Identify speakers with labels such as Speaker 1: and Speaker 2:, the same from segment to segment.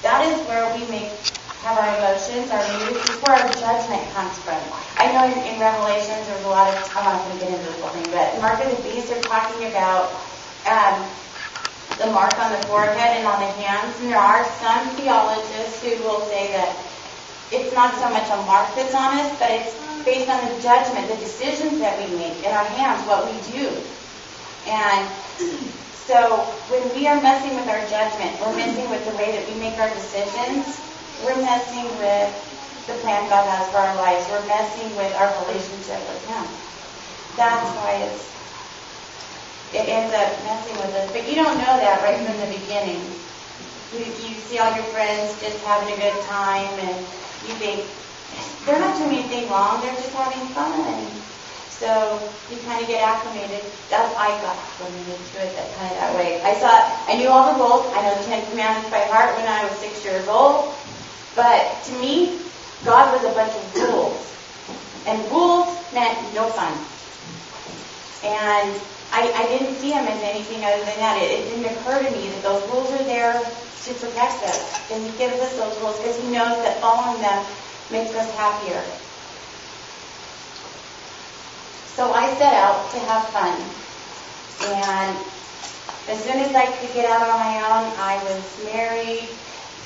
Speaker 1: That is where we have our emotions, our moods. This is where our judgment comes from. I know in Revelations there's a lot of, I'm not going to get into this whole thing, but in Mark of the Beast they're talking about the mark on the forehead and on the hands. And there are some theologists who will say that it's not so much a mark that's on us, but it's based on the judgment, the decisions that we make in our hands, what we do. And so when we are messing with our judgment, we're messing with the way that we make our decisions, we're messing with the plan God has for our lives. We're messing with our relationship with Him. That's why it ends up messing with us. But you don't know that right from the beginning. You see all your friends just having a good time, and you think, they're not doing anything wrong, they're just having fun. So you kind of get acclimated. I got acclimated to it that way. I knew all the rules. I know the 10 Commandments by heart when I was 6 years old. But to me, God was a bunch of rules. And rules meant no fun. And I didn't see Him as anything other than that. It didn't occur to me that those rules are there to protect us. And He gives us those rules because He knows that following them makes us happier. So I set out to have fun. And as soon as I could get out on my own, I was married,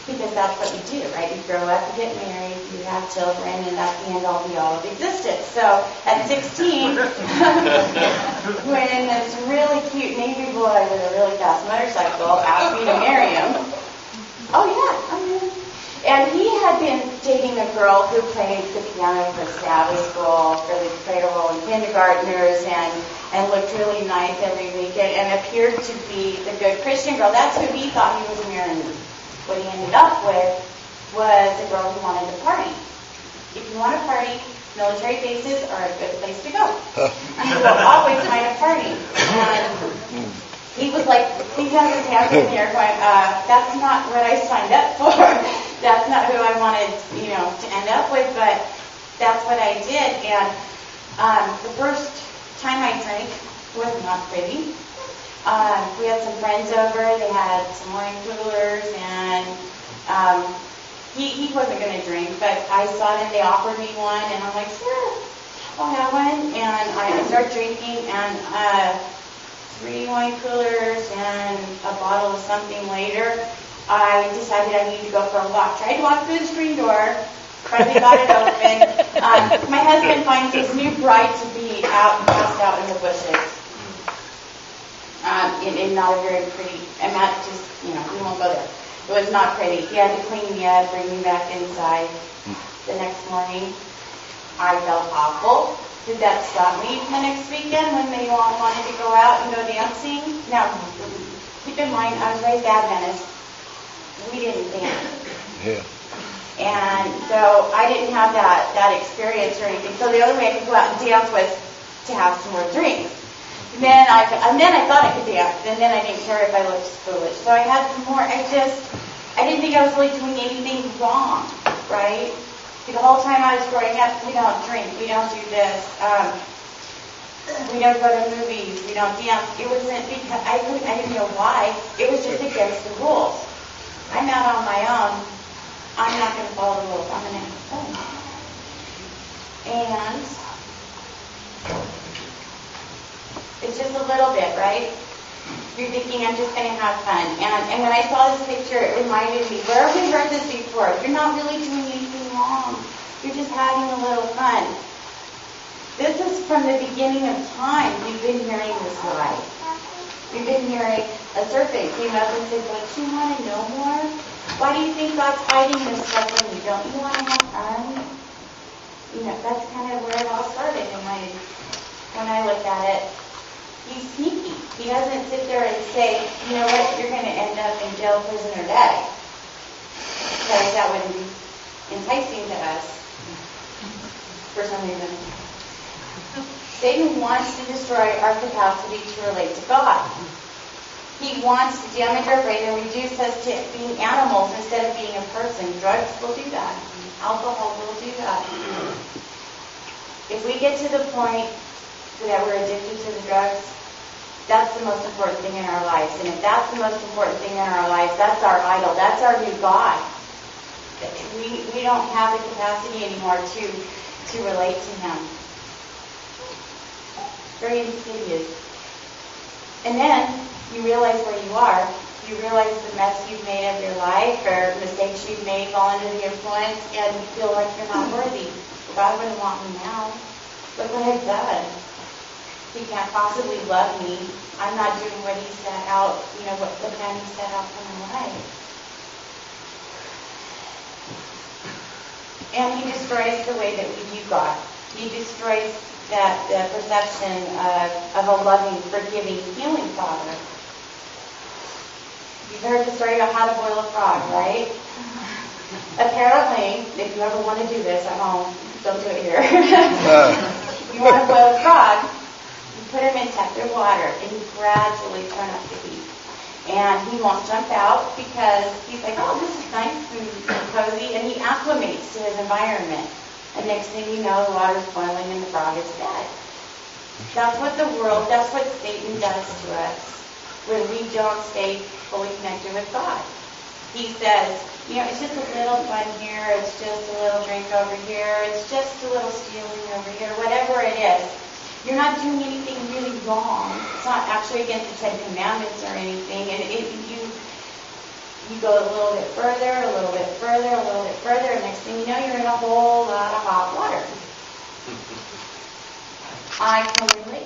Speaker 1: because that's what you do, right? You grow up, you get married, you have children, and that's the end-all be-all of existence. So at 16, when this really cute Navy boy with a really fast motorcycle asked me to marry him, oh yeah, and he had been dating a girl who played the piano for Sabbath school, for the cradle roll and kindergartners, and looked really nice every weekend, and appeared to be the good Christian girl. That's who he thought he was marrying. What he ended up with was a girl who wanted to party. If you want to party, military bases are a good place to go. You will always find a party. And he was like, he has his hands in the air going, that's not what I signed up for. That's not who I wanted, to end up with, but that's what I did. And the first time I drank was not pretty. We had some friends over. They had some wine coolers, and he wasn't going to drink, but I saw them. They offered me one, and I'm like, sure, I'll have one. And I started drinking, and 3 wine coolers and a bottle of something later, I decided I needed to go for a walk. Tried to walk through the screen door. Finally got it open. My husband finds his new bride-to-be passed out in the bushes. In not a very pretty, and that just, we won't go there. It was not pretty. He had to clean me up, bring me back inside. The next morning, I felt awful. Did that stop me the next weekend when they all wanted to go out and go dancing? Now, keep in mind, I was raised Adventist. We didn't dance.
Speaker 2: Yeah.
Speaker 1: And so I didn't have that experience or anything. So the only way I could go out and dance was to have some more drinks. And then I thought I could dance, and then I didn't care if I looked foolish. So I had more. I didn't think I was really doing anything wrong, right? The whole time I was growing up, we don't drink, we don't do this, we don't go to movies, we don't dance. It wasn't because I didn't know why. It was just against the rules. I'm out on my own. I'm not going to follow the rules. I'm going to have fun. And it's just a little bit, right? You're thinking, I'm just going to have fun. And when I saw this picture, it reminded me, where have we heard this before? You're not really doing anything wrong. You're just having a little fun. This is from the beginning of time. We've been hearing this lie. We've been hearing a serpent came up and said, don't you want to know more? Why do you think God's hiding this stuff from you? Don't you want to have fun? That's kind of where it all started when I look at it. He's sneaky. He doesn't sit there and say, you know what, you're going to end up in jail, prison, or die. Because that wouldn't be enticing to us for some reason. Satan wants to destroy our capacity to relate to God. He wants to damage our brain and reduce us to being animals instead of being a person. Drugs will do that. Alcohol will do that. If we get to the point that we're addicted to the drugs, That's the most important thing in our lives. And if that's the most important thing in our lives, that's our idol. That's our new God. We don't have the capacity anymore to relate to Him. Very insidious. And then you realize where you are. You realize the mess you've made of your life or mistakes you've made, fall under the influence, and you feel like you're not worthy. God wouldn't want me now. Look what I've done. He can't possibly love me. I'm not doing what He set out, what the plan He set out for my life. And He destroys the way that we view God. He destroys the perception of a loving, forgiving, healing Father. You've heard the story about how to boil a frog, right? Apparently, if you ever want to do this at home, don't do it here. You want to boil a frog, you put him in tepid water, and you gradually turn up the heat. And he won't jump out because he's like, oh, this is nice and cozy, and he acclimates to his environment. And next thing you know, the water's boiling and the frog is dead. That's what that's what Satan does to us when we don't stay fully connected with God. He says, it's just a little fun here, it's just a little drink over here, it's just a little stealing over here, whatever it is. You're not doing anything really wrong. It's not actually against the Ten Commandments or anything. And you go a little bit further, a little bit further, a little bit further, and next thing you know, you're in a whole lot of hot water. I can relate.